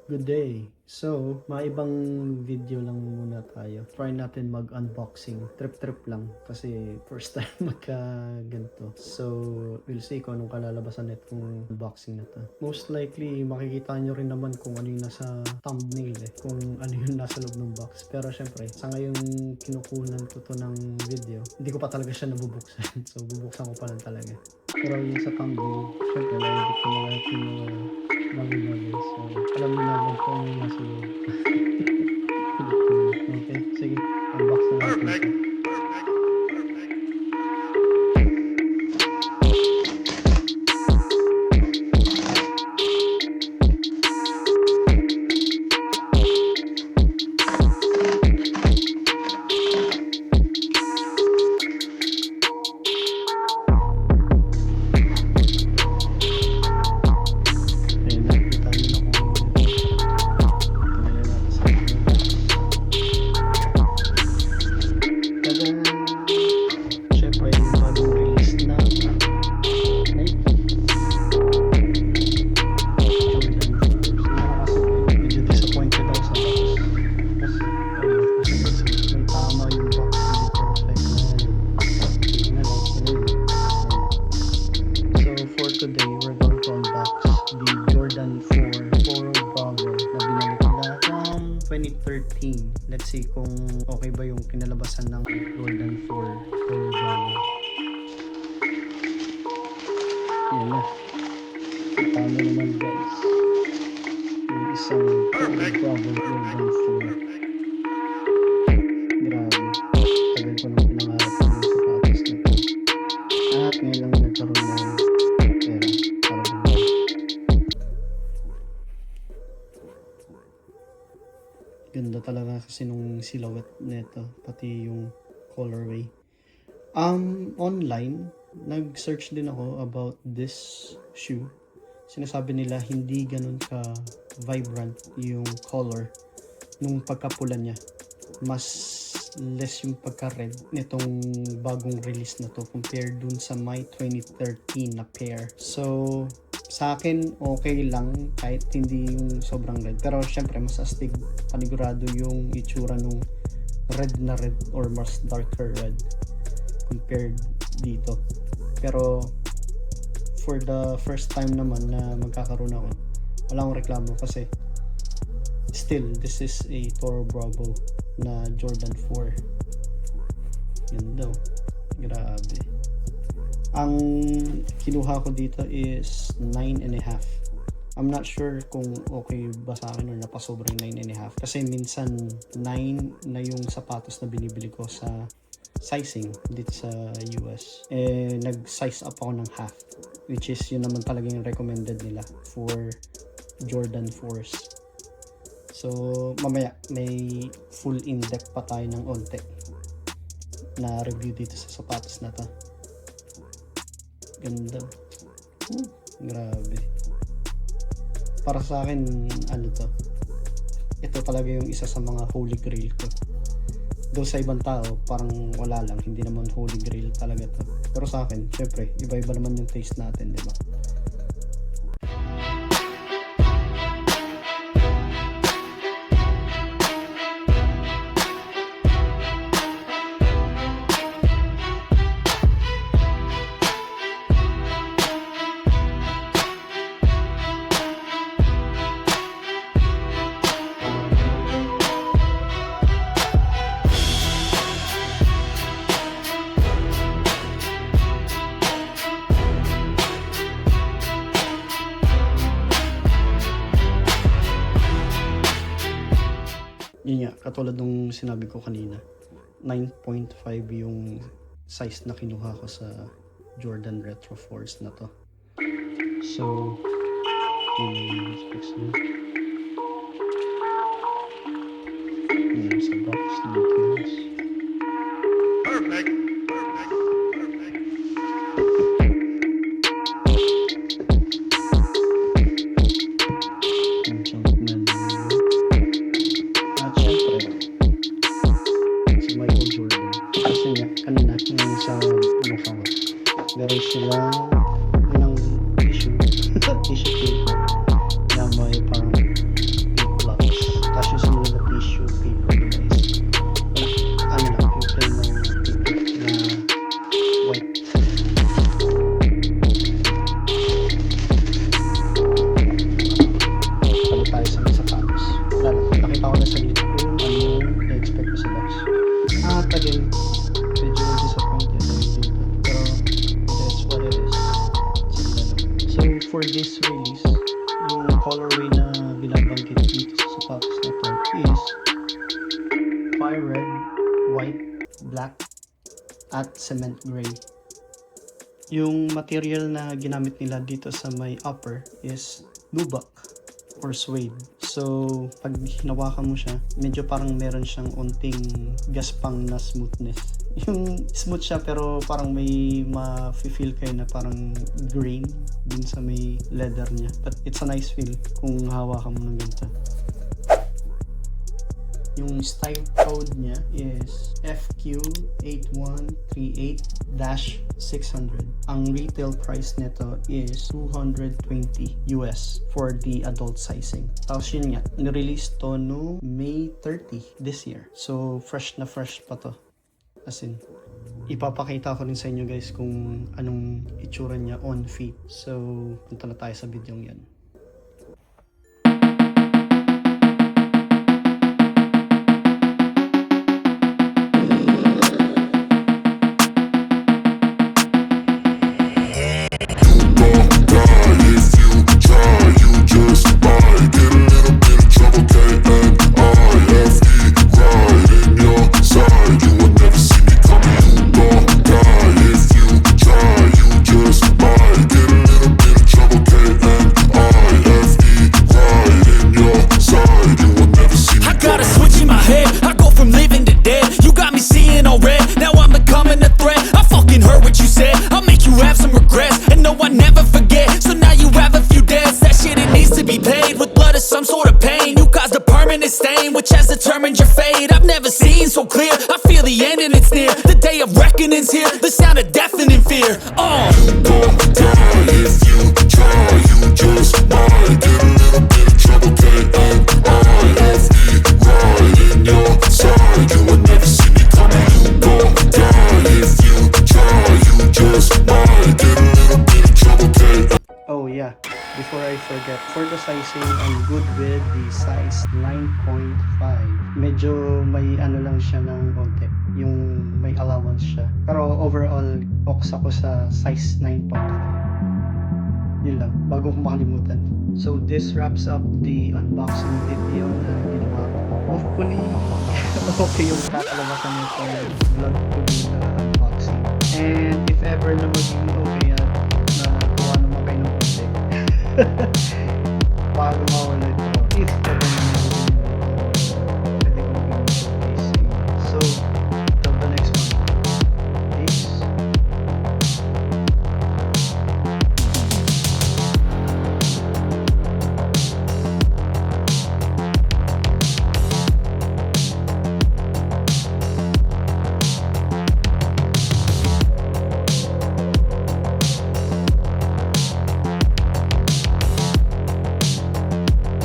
Good day. So, maibang video lang muna tayo. Try natin mag-unboxing. Trip-trip lang kasi first time magka ganito. So, we'll see kung anong kalalabasan nitong unboxing na to. Most likely, makikita nyo rin naman kung ano yung nasa thumbnail kung ano yung nasa loob ng box. Pero syempre, sa ngayon kinukunan ko to ng video, hindi ko pa talaga siya nabubuksan. So, bubuksan ko pa lang talaga. Pero yung sa thumbnail, syempre, naibig ko na lahat yung bagay-bagay. So, alam niyo na kung ano yung nasa loob. Okay, sige. Unbox na natin ito. Today, we're going to unbox the Jordan 4 Toro Bravo na binalik nila from 2013. Let's see kung okay ba yung kinalabasan ng Jordan 4 Toro Bravo. Yan na. Tama naman guys. Yung isang Toro Bravo Jordan 4. Grabe. Tagal ko nang pinangarap yung sapatos na ito. At ngayon lang nagkaroon ng ganda talaga kasi nung silhouette nito, pati yung colorway. Online, nag-search din ako about this shoe. Sinasabi nila hindi ganun ka vibrant yung color nung pagkapula niya. Mas less yung pagka-red nitong bagong release na to compared dun sa my 2013 na pair. So, sa akin, okay lang kahit hindi yung sobrang red. Pero syempre, mas astig panigurado yung itsura nung red na red or mas darker red compared dito. Pero for the first time naman na magkakaroon ako, wala akong reklamo kasi still, this is a Toro Bravo na Jordan 4. Yan daw. Grabe. Ang kinuha ko dito is 9.5. I'm not sure kung okay ba sa akin or napasobrang 9.5 kasi minsan 9 na yung sapatos na binibili ko sa sizing dito sa US. Nag-size up ako ng half, which is yun naman talaga yung recommended nila for Jordan 4s. So mamaya may full in-depth pa tayo ng onte na review dito sa sapatos na to. Ganda. Grabe. Para sa akin, ano to? Ito talaga yung isa sa mga holy grail ko. Though sa ibang tao, parang wala lang. Hindi naman holy grail talaga to. Pero sa akin, syempre, iba-iba naman yung taste natin, di ba? Yun nga, katulad nung sinabi ko kanina, 9.5 yung size na kinuha ko sa Jordan Retro Force na to. So, yun yung specs niya. Yun sa box details. Perfect! Meron silang ilang tissue paper na may pang binabanggit dito sa sapatos na to is fire red, white, black, at cement gray. Yung material na ginamit nila dito sa may upper is nubuck or suede. So, pag hinawakan mo siya, medyo parang meron siyang unting gaspang na smoothness. Yung smooth siya pero parang may ma-feel kayo na parang grain dun sa may leather niya. But it's a nice feel kung hawakan mo ng ganito. Yung style code niya is FQ8138-600. Ang retail price nito is $220 US for the adult sizing. Tapos yun nga, nirelease to no May 30 this year. So fresh na fresh pa to. As in, ipapakita ko rin sa inyo guys kung anong itsura niya on feet. So punta na tayo sa video yan. Which has determined your fate. I've never seen so clear. I feel the end and it's near. The day of reckoning's here. The sound of deafening fear. You won't die if you try. You just might get a little bit of trouble. K-N-I-F-E right in your side. You will never see me coming. You won't die if you try. You just might get a little bit of trouble. Oh yeah, before I forget, for the sizing, I'm good with the size 9.5. Medyo may ano lang siya ng konti, yung may allowance siya. Pero overall, ox ako sa size 9.5. Yun lang, bago ko makalimutan. So this wraps up the unboxing video na ginawa ko. Hopefully, okay yung kakalabasan nito vlog ko sa unboxing. And if ever na maging okay yan, na gawa naman kayo ng konti.